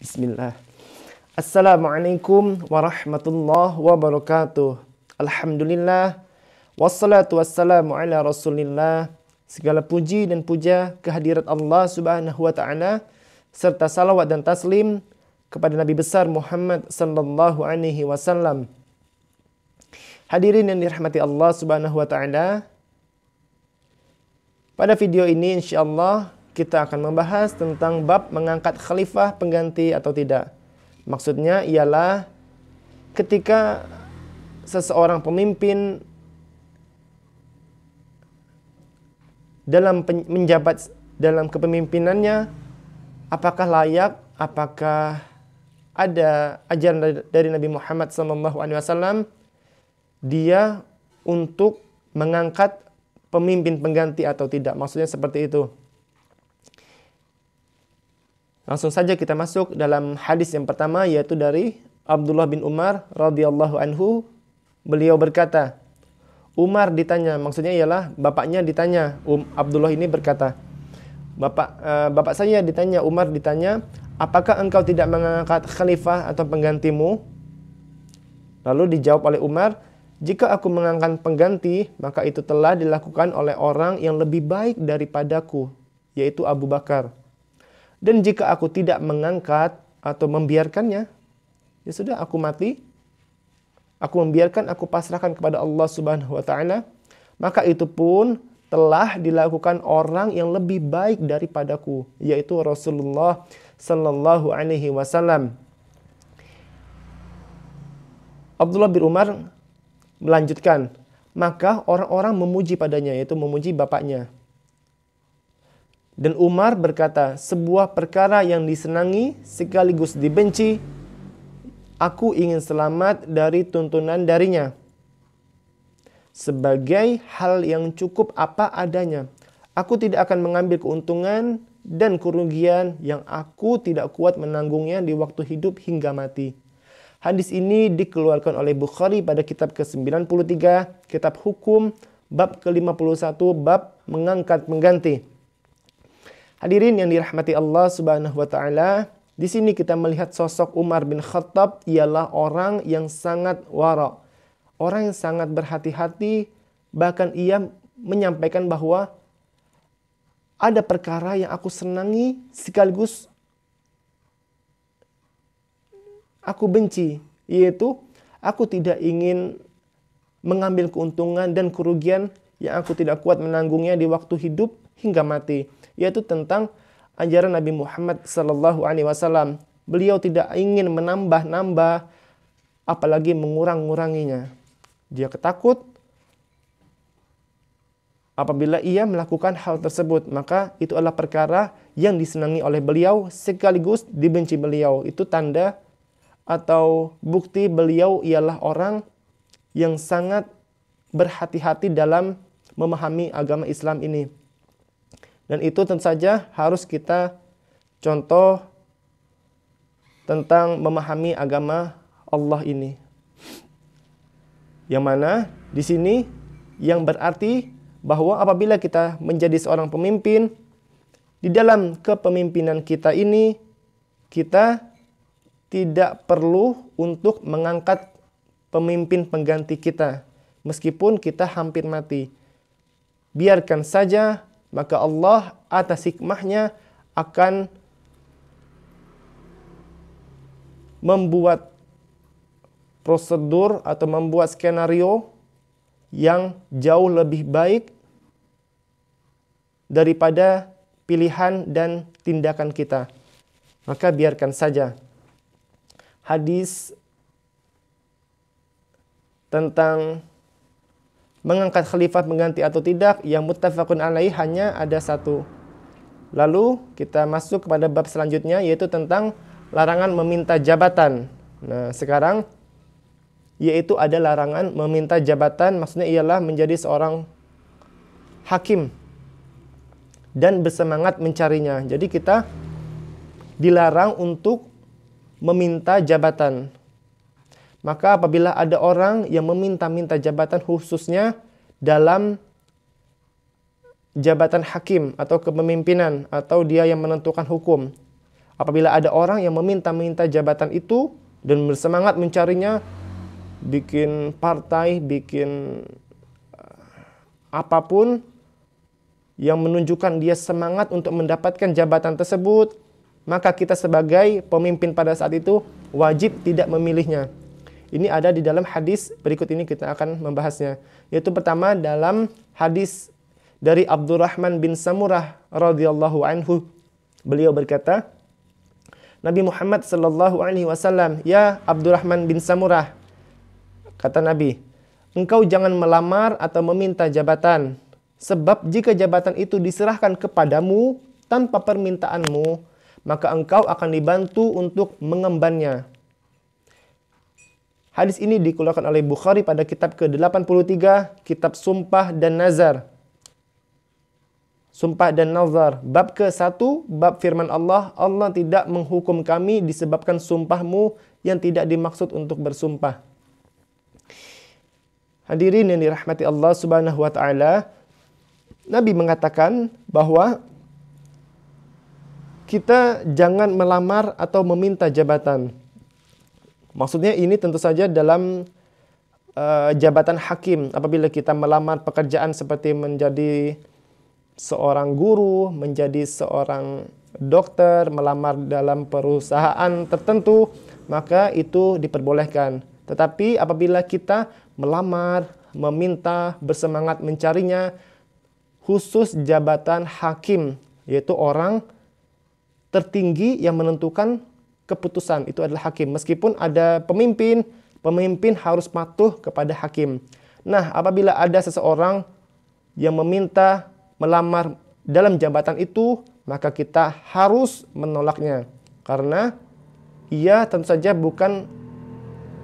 Bismillah. Assalamualaikum warahmatullahi wabarakatuh. Alhamdulillah. Wassalatu wassalamu ala rasulillah. Segala puji dan puja kehadirat Allah subhanahu wa ta'ala, serta salawat dan taslim kepada Nabi besar Muhammad sallallahu alaihi wasallam. Hadirin yang dirahmati Allah subhanahu wa ta'ala, pada video ini insyaallah kita akan membahas tentang bab mengangkat khalifah pengganti atau tidak. Maksudnya ialah ketika seseorang pemimpin menjabat dalam kepemimpinannya, apakah layak, apakah ada ajaran dari Nabi Muhammad SAW dia untuk mengangkat pemimpin pengganti atau tidak. Maksudnya seperti itu. Langsung saja kita masuk dalam hadis yang pertama, yaitu dari Abdullah bin Umar radhiyallahu anhu. Beliau berkata, Umar ditanya, maksudnya ialah bapaknya ditanya. Abdullah ini berkata, bapak saya ditanya, Umar ditanya, apakah engkau tidak mengangkat khalifah atau penggantimu? Lalu dijawab oleh Umar, jika aku mengangkat pengganti, maka itu telah dilakukan oleh orang yang lebih baik daripadaku, yaitu Abu Bakar. Dan jika aku tidak mengangkat atau membiarkannya, ya sudah, aku mati. Aku membiarkan, aku pasrahkan kepada Allah subhanahu wa ta'ala. Maka itu pun telah dilakukan orang yang lebih baik daripadaku, yaitu Rasulullah sallallahu alaihi wasallam. Abdullah bin Umar melanjutkan, maka orang-orang memuji padanya, yaitu memuji bapaknya. Dan Umar berkata, sebuah perkara yang disenangi sekaligus dibenci, aku ingin selamat dari tuntunan darinya. Sebagai hal yang cukup apa adanya, aku tidak akan mengambil keuntungan dan kerugian yang aku tidak kuat menanggungnya di waktu hidup hingga mati. Hadis ini dikeluarkan oleh Bukhari pada kitab ke-93, kitab hukum, bab ke-51, bab mengangkat pengganti. Hadirin yang dirahmati Allah subhanahu wa ta'ala, di sini kita melihat sosok Umar bin Khattab ialah orang yang sangat wara. Orang yang sangat berhati-hati, bahkan ia menyampaikan bahwa ada perkara yang aku senangi sekaligus aku benci, yaitu aku tidak ingin mengambil keuntungan dan kerugian yang aku tidak kuat menanggungnya di waktu hidup hingga mati, yaitu tentang ajaran Nabi Muhammad sallallahu alaihi wasallam. Beliau tidak ingin menambah-nambah, apalagi mengurang-nguranginya. Dia ketakut apabila ia melakukan hal tersebut, maka itu adalah perkara yang disenangi oleh beliau sekaligus dibenci beliau. Itu tanda atau bukti beliau ialah orang yang sangat berhati-hati dalam memahami agama Islam ini. Dan itu tentu saja harus kita contoh tentang memahami agama Allah ini. Yang mana di sini yang berarti bahwa apabila kita menjadi seorang pemimpin, di dalam kepemimpinan kita ini, kita tidak perlu untuk mengangkat pemimpin pengganti kita, meskipun kita hampir mati. Biarkan saja, maka Allah atas hikmahnya akan membuat prosedur atau membuat skenario yang jauh lebih baik daripada pilihan dan tindakan kita. Maka biarkan saja. Hadis tentang mengangkat khalifah pengganti atau tidak yang muttafaqun alaih hanya ada satu. Lalu kita masuk kepada bab selanjutnya, yaitu tentang larangan meminta jabatan. Nah, sekarang yaitu ada larangan meminta jabatan, maksudnya ialah menjadi seorang hakim dan bersemangat mencarinya. Jadi kita dilarang untuk meminta jabatan. Maka apabila ada orang yang meminta-minta jabatan, khususnya dalam jabatan hakim atau kepemimpinan, atau dia yang menentukan hukum, Apabila ada orang yang meminta-minta jabatan itu dan bersemangat mencarinya, bikin partai, bikin apapun yang menunjukkan dia semangat untuk mendapatkan jabatan tersebut, maka kita sebagai pemimpin pada saat itu wajib tidak memilihnya. Ini ada di dalam hadis berikut ini, kita akan membahasnya. Yaitu pertama dalam hadis dari Abdurrahman bin Samurah radhiyallahu anhu. Beliau berkata, Nabi Muhammad sallallahu alaihi wasallam, "Ya Abdurrahman bin Samurah," kata Nabi, "engkau jangan melamar atau meminta jabatan, sebab jika jabatan itu diserahkan kepadamu tanpa permintaanmu, maka engkau akan dibantu untuk mengembannya." Hadis ini dikeluarkan oleh Bukhari pada kitab ke-83, kitab Sumpah dan Nazar. Sumpah dan Nazar, bab ke-1, bab firman Allah, Allah tidak menghukum kami disebabkan sumpahmu yang tidak dimaksud untuk bersumpah. Hadirin yang dirahmati Allah Subhanahu wa taala, Nabi mengatakan bahwa kita jangan melamar atau meminta jabatan. Maksudnya ini tentu saja dalam jabatan hakim. Apabila kita melamar pekerjaan seperti menjadi seorang guru, menjadi seorang dokter, melamar dalam perusahaan tertentu, maka itu diperbolehkan. Tetapi apabila kita melamar, meminta, bersemangat mencarinya, khusus jabatan hakim, yaitu orang tertinggi yang menentukan keputusan, itu adalah hakim. Meskipun ada pemimpin, pemimpin harus patuh kepada hakim. Nah, apabila ada seseorang yang meminta melamar dalam jabatan itu, maka kita harus menolaknya. Karena ia tentu saja bukan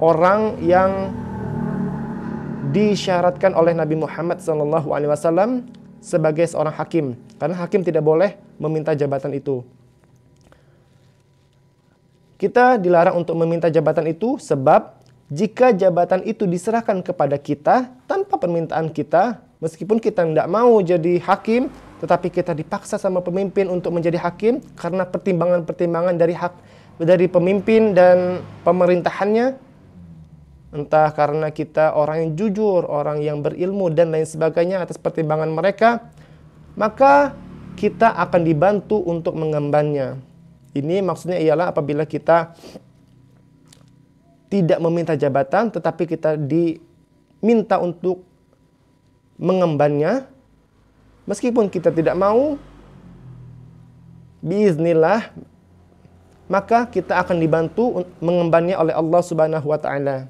orang yang disyaratkan oleh Nabi Muhammad SAW sebagai seorang hakim. Karena hakim tidak boleh meminta jabatan itu. Kita dilarang untuk meminta jabatan itu sebab jika jabatan itu diserahkan kepada kita tanpa permintaan kita, meskipun kita tidak mau jadi hakim, tetapi kita dipaksa sama pemimpin untuk menjadi hakim karena pertimbangan-pertimbangan dari pemimpin dan pemerintahannya, entah karena kita orang yang jujur, orang yang berilmu dan lain sebagainya atas pertimbangan mereka, maka kita akan dibantu untuk mengembannya. Ini maksudnya ialah apabila kita tidak meminta jabatan, tetapi kita diminta untuk mengembannya, meskipun kita tidak mau, biiznillah, maka kita akan dibantu mengembannya oleh Allah Subhanahu wa taala.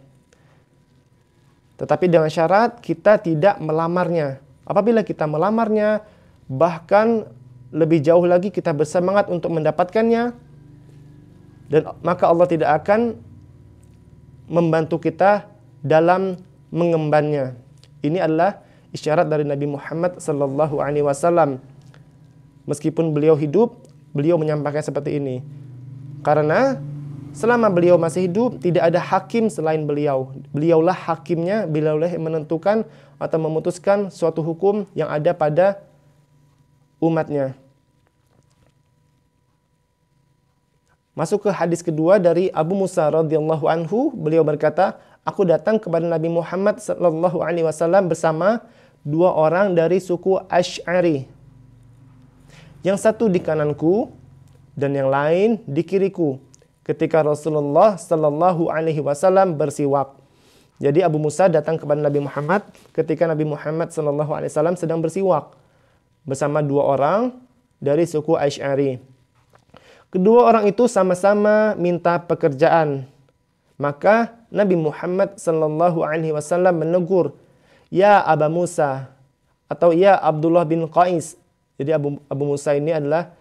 Tetapi dengan syarat kita tidak melamarnya. Apabila kita melamarnya, bahkan lebih jauh lagi kita bersemangat untuk mendapatkannya, dan maka Allah tidak akan membantu kita dalam mengembannya. Ini adalah isyarat dari Nabi Muhammad sallallahu alaihi wasallam. Meskipun beliau hidup, beliau menyampaikan seperti ini. Karena selama beliau masih hidup, tidak ada hakim selain beliau. Beliaulah hakimnya, beliaulah yang menentukan atau memutuskan suatu hukum yang ada pada umatnya. Masuk ke hadis kedua dari Abu Musa radhiyallahu anhu, beliau berkata, aku datang kepada Nabi Muhammad sallallahu alaihi wasallam bersama dua orang dari suku Asy'ari. Yang satu di kananku dan yang lain di kiriku ketika Rasulullah sallallahu alaihi wasallam bersiwak. Jadi Abu Musa datang kepada Nabi Muhammad ketika Nabi Muhammad sallallahu alaihi wasallam sedang bersiwak bersama dua orang dari suku Asy'ari. Kedua orang itu sama-sama minta pekerjaan. Maka Nabi Muhammad sallallahu alaihi wasallam menegur, "Ya Aba Musa," atau "Ya Abdullah bin Qais." Jadi Abu Musa ini adalah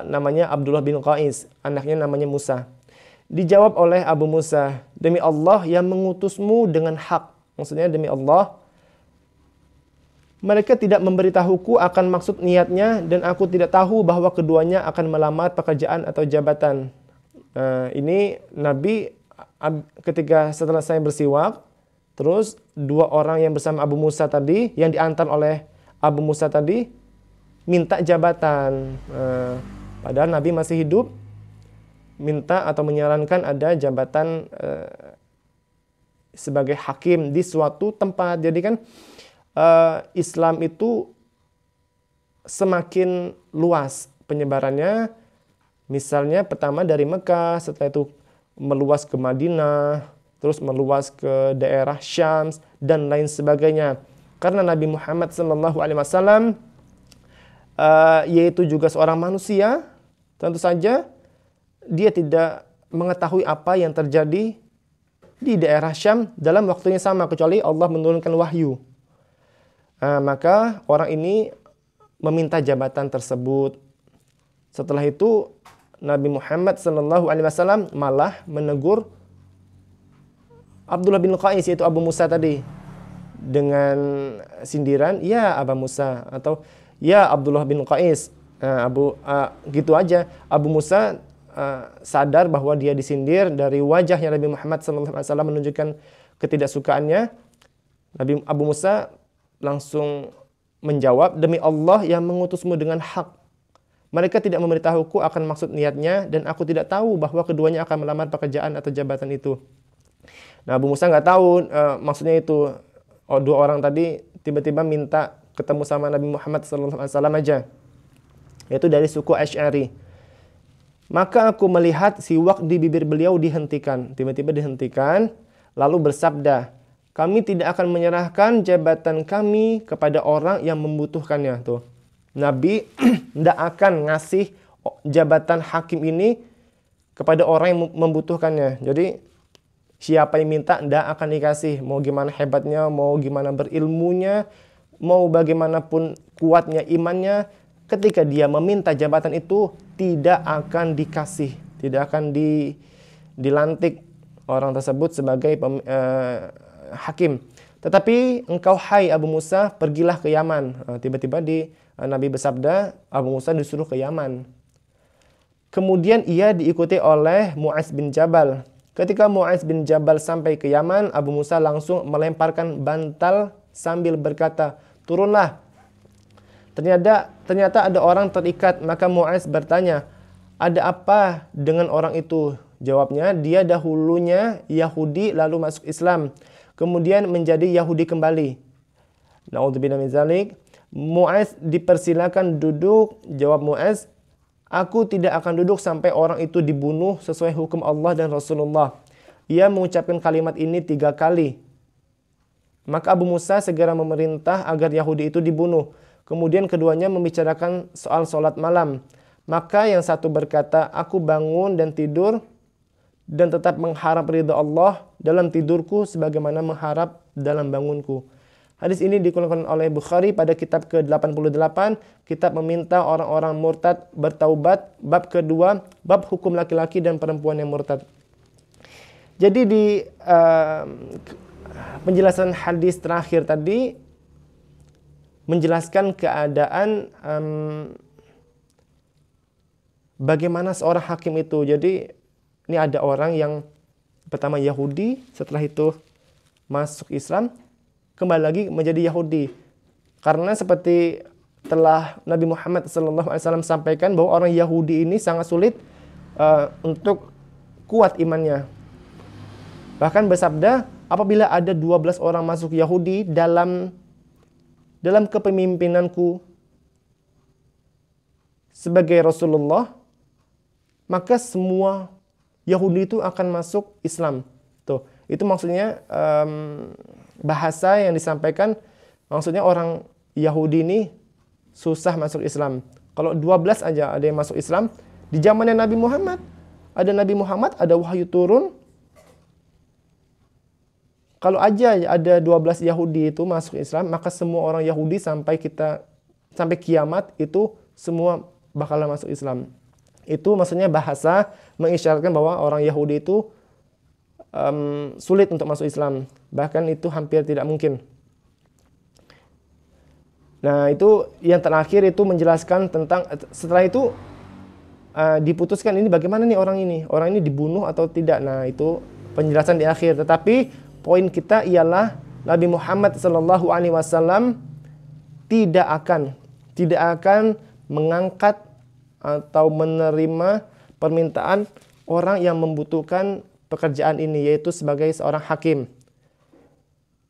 namanya Abdullah bin Qais, anaknya namanya Musa. Dijawab oleh Abu Musa, "Demi Allah yang mengutusmu dengan hak." Maksudnya demi Allah, mereka tidak memberitahuku akan maksud niatnya dan aku tidak tahu bahwa keduanya akan melamar pekerjaan atau jabatan. Ini Nabi ketika setelah saya bersiwak, terus dua orang yang bersama Abu Musa tadi, yang diantar oleh Abu Musa tadi, minta jabatan. Padahal Nabi masih hidup, minta atau menyarankan ada jabatan sebagai hakim di suatu tempat. Jadi kan Islam itu semakin luas penyebarannya. Misalnya pertama dari Mekah, setelah itu meluas ke Madinah, terus meluas ke daerah Syam dan lain sebagainya. Karena Nabi Muhammad SAW yaitu juga seorang manusia, tentu saja dia tidak mengetahui apa yang terjadi di daerah Syam dalam waktunya sama, kecuali Allah menurunkan wahyu. Maka orang ini meminta jabatan tersebut. Setelah itu Nabi Muhammad SAW malah menegur Abdullah bin Qais, yaitu Abu Musa tadi, dengan sindiran, ya Abu Musa, atau ya Abdullah bin Qais. Gitu aja. Abu Musa sadar bahwa dia disindir. Dari wajahnya Nabi Muhammad SAW menunjukkan ketidaksukaannya. Abu Musa langsung menjawab, demi Allah yang mengutusmu dengan hak, mereka tidak memberitahuku akan maksud niatnya, dan aku tidak tahu bahwa keduanya akan melamar pekerjaan atau jabatan itu. Nah, Abu Musa nggak tahu maksudnya itu. Dua orang tadi tiba-tiba minta ketemu sama Nabi Muhammad SAW aja, yaitu dari suku Asy'ari. Maka aku melihat siwak di bibir beliau dihentikan, tiba-tiba dihentikan, lalu bersabda, kami tidak akan menyerahkan jabatan kami kepada orang yang membutuhkannya. Tuh, Nabi tidak akan ngasih jabatan hakim ini kepada orang yang membutuhkannya. Jadi siapa yang minta tidak akan dikasih. Mau gimana hebatnya, mau gimana berilmunya, mau bagaimanapun kuatnya imannya, ketika dia meminta jabatan itu tidak akan dikasih, tidak akan dilantik orang tersebut sebagai hakim. Tetapi engkau hai Abu Musa, pergilah ke Yaman. Tiba-tiba Nabi bersabda, Abu Musa disuruh ke Yaman. Kemudian ia diikuti oleh Mu'adz bin Jabal. Ketika Mu'adz bin Jabal sampai ke Yaman, Abu Musa langsung melemparkan bantal sambil berkata, turunlah. Ternyata ada orang terikat. Maka Mu'adz bertanya, ada apa dengan orang itu? Jawabnya, dia dahulunya Yahudi lalu masuk Islam, kemudian menjadi Yahudi kembali. Na'udzubillah min dzalik. Mu'adz dipersilakan duduk. Jawab Mu'adz, aku tidak akan duduk sampai orang itu dibunuh sesuai hukum Allah dan Rasulullah. Ia mengucapkan kalimat ini 3 kali. Maka Abu Musa segera memerintah agar Yahudi itu dibunuh. Kemudian keduanya membicarakan soal sholat malam. Maka yang satu berkata, aku bangun dan tidur dan tetap mengharap ridha Allah dalam tidurku sebagaimana mengharap dalam bangunku. Hadis ini dikeluarkan oleh Bukhari pada kitab ke-88, kitab meminta orang-orang murtad bertaubat, bab kedua, bab hukum laki-laki dan perempuan yang murtad. Jadi di penjelasan hadis terakhir tadi menjelaskan keadaan bagaimana seorang hakim itu. Jadi ini ada orang yang pertama Yahudi, setelah itu masuk Islam, kembali lagi menjadi Yahudi. Karena seperti telah Nabi Muhammad SAW sampaikan bahwa orang Yahudi ini sangat sulit untuk kuat imannya. Bahkan bersabda, apabila ada 12 orang masuk Yahudi dalam kepemimpinanku sebagai Rasulullah, maka semua Yahudi itu akan masuk Islam. Tuh, itu maksudnya bahasa yang disampaikan, maksudnya orang Yahudi ini susah masuk Islam. Kalau 12 aja ada yang masuk Islam di zamannya Nabi Muhammad. Ada Nabi Muhammad, ada wahyu turun. Kalau aja ada 12 Yahudi itu masuk Islam, maka semua orang Yahudi sampai kiamat itu semua bakalan masuk Islam. Itu maksudnya bahasa mengisyaratkan bahwa orang Yahudi itu sulit untuk masuk Islam. Bahkan itu hampir tidak mungkin. Nah, itu yang terakhir itu menjelaskan tentang, setelah itu diputuskan ini bagaimana nih orang ini. Orang ini dibunuh atau tidak. Nah, itu penjelasan di akhir. Tetapi poin kita ialah Nabi Muhammad SAW tidak akan mengangkat atau menerima permintaan orang yang membutuhkan pekerjaan ini, yaitu sebagai seorang hakim.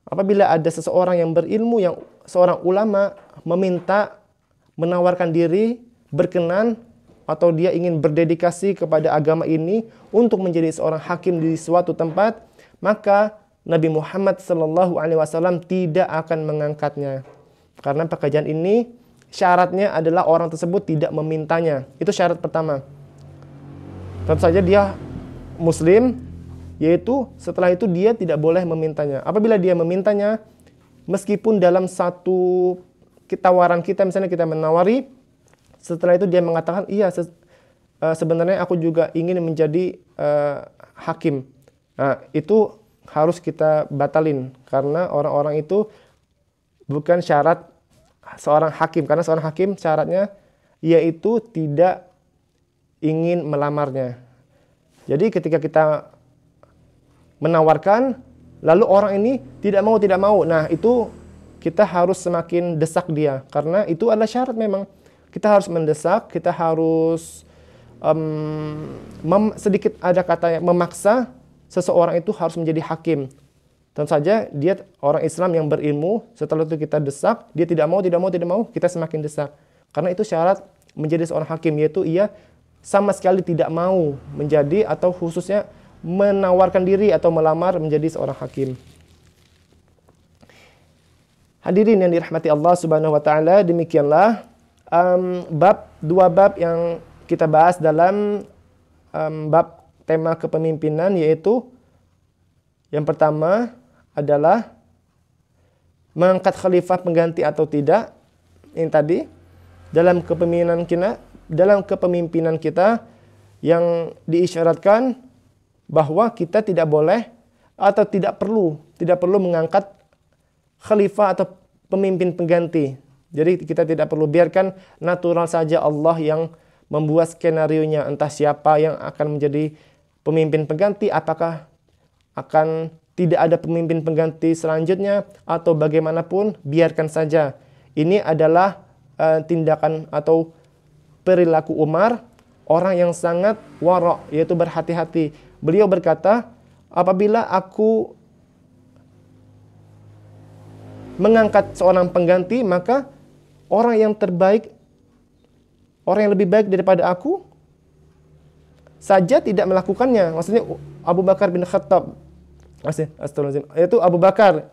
Apabila ada seseorang yang berilmu, yang seorang ulama meminta, menawarkan diri, berkenan, atau dia ingin berdedikasi kepada agama ini untuk menjadi seorang hakim di suatu tempat, maka Nabi Muhammad SAW tidak akan mengangkatnya. Karena pekerjaan ini syaratnya adalah orang tersebut tidak memintanya. Itu syarat pertama. Tentu saja dia muslim, yaitu setelah itu dia tidak boleh memintanya. Apabila dia memintanya, meskipun dalam satu tawaran kita, misalnya kita menawari, setelah itu dia mengatakan, iya sebenarnya aku juga ingin menjadi hakim. Nah, itu harus kita batalin, karena orang-orang itu bukan syarat seorang hakim. Karena seorang hakim syaratnya yaitu tidak ingin melamarnya. Jadi ketika kita menawarkan, lalu orang ini tidak mau, nah itu kita harus semakin desak dia, karena itu adalah syarat memang. Kita harus mendesak, kita harus sedikit ada kata memaksa seseorang itu harus menjadi hakim. Tentu saja dia orang Islam yang berilmu, setelah itu kita desak, dia tidak mau, kita semakin desak. Karena itu syarat menjadi seorang hakim, yaitu ia sama sekali tidak mau menjadi atau khususnya menawarkan diri atau melamar menjadi seorang hakim. Hadirin yang dirahmati Allah Subhanahu wa taala, demikianlah dua bab yang kita bahas dalam bab tema kepemimpinan, yaitu yang pertama adalah mengangkat khalifah pengganti atau tidak. Ini tadi dalam kepemimpinan kita yang diisyaratkan bahwa kita tidak boleh atau tidak perlu mengangkat khalifah atau pemimpin pengganti. Jadi kita tidak perlu biarkan natural saja Allah yang membuat skenarionya, entah siapa yang akan menjadi pemimpin pengganti, apakah akan tidak ada pemimpin pengganti selanjutnya atau bagaimanapun, biarkan saja. Ini adalah tindakan atau perilaku Umar, orang yang sangat wara', yaitu berhati-hati. Beliau berkata, apabila aku mengangkat seorang pengganti, maka orang yang terbaik, orang yang lebih baik daripada aku saja tidak melakukannya. Maksudnya Abu Bakar bin Khattab, yaitu Abu Bakar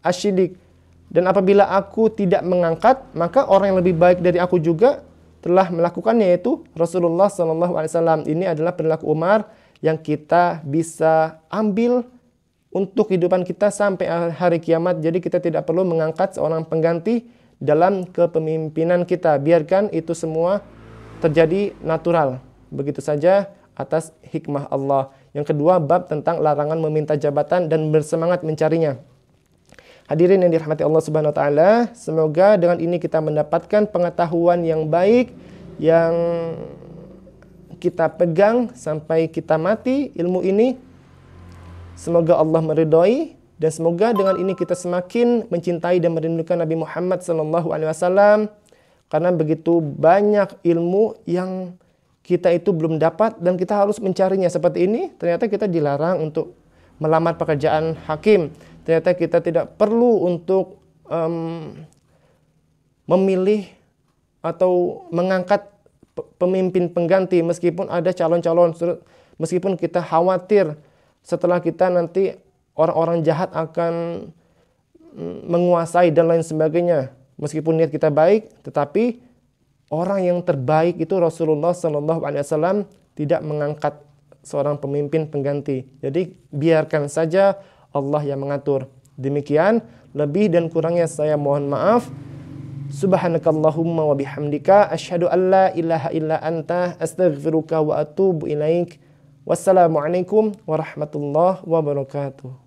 Asy-Siddiq. Dan apabila aku tidak mengangkat, maka orang yang lebih baik dari aku juga telah melakukannya, yaitu Rasulullah SAW. Ini adalah perilaku Umar yang kita bisa ambil untuk kehidupan kita sampai hari kiamat. Jadi kita tidak perlu mengangkat seorang pengganti dalam kepemimpinan kita. Biarkan itu semua terjadi natural, begitu saja atas hikmah Allah. Yang kedua, bab tentang larangan meminta jabatan dan bersemangat mencarinya. Hadirin yang dirahmati Allah Subhanahu wa taala, semoga dengan ini kita mendapatkan pengetahuan yang baik yang kita pegang sampai kita mati ilmu ini. Semoga Allah meridhai, dan semoga dengan ini kita semakin mencintai dan merindukan Nabi Muhammad SAW, karena begitu banyak ilmu yang kita itu belum dapat dan kita harus mencarinya. Seperti ini, ternyata kita dilarang untuk melamar pekerjaan hakim. Ternyata kita tidak perlu untuk memilih atau mengangkat pemimpin pengganti meskipun ada calon-calon, meskipun kita khawatir setelah kita nanti orang-orang jahat akan menguasai dan lain sebagainya. Meskipun niat kita baik, tetapi orang yang terbaik itu Rasulullah SAW tidak mengangkat seorang pemimpin pengganti. Jadi biarkan saja Allah yang mengatur. Demikian, lebih dan kurangnya saya mohon maaf. Subhanakallahumma wa bihamdika asyhadu an la ilaha illa anta astaghfiruka wa atubu ilaik. Wassalamualaikum warahmatullahi wabarakatuh.